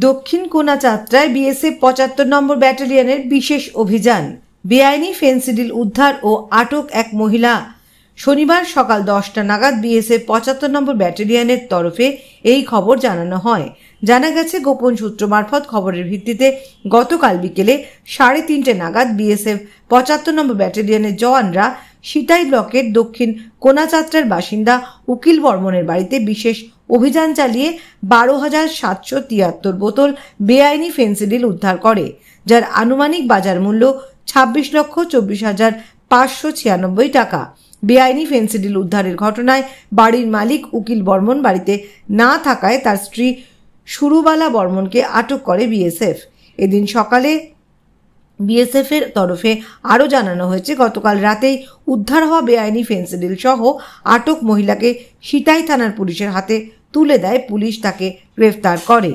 দক্ষিণ কোনাচাত্রায় বিএসএফ ৭৫ নম্বর ব্যাটালিয়নের বিশেষ অভিযান। বেআইনি ফেন্সিডিল উদ্ধার ও আটক এক মহিলা। শনিবার সকাল ১০টা নাগাদ বিএসএফ ৭৫ নম্বর ব্যাটালিয়নের তরফে এই খবর জানানো হয়। জানা গেছে, গোপন সূত্র মারফত খবরের ভিত্তিতে গতকাল বিকেলে ৩:৩০ নাগাদ বিএসএফ ৭৫ নম্বর ব্যাটালিয়নের জওয়ানরা সিতাই ব্লকের দক্ষিণ কোনাচাত্রার বাসিন্দা উকিল বর্মনের বাড়িতে বিশেষ অভিযান চালিয়ে ১২,৭৭৩ বোতল বেআইনি ফেন্সিডিল উদ্ধার করে, যার আনুমানিক বাজার মূল্য ২৬,২৪,৫৯৬ টাকা। বেআইনি ফেন্সিডিল উদ্ধারের ঘটনায় বাড়ির মালিক উকিল বর্মন বাড়িতে না থাকায় তার স্ত্রী সুরুবালা বর্মনকে আটক করে বিএসএফ। এদিন সকালে বিএসএফ এর তরফে আরও জানানো হয়েছে, গতকাল রাতেই উদ্ধার হওয়া বেআইনি ফেন্সিডিল সহ আটক মহিলাকে সিতাই থানার পুলিশের হাতে তুলে দেয় পুলিশ, তাকে গ্রেফতার করে।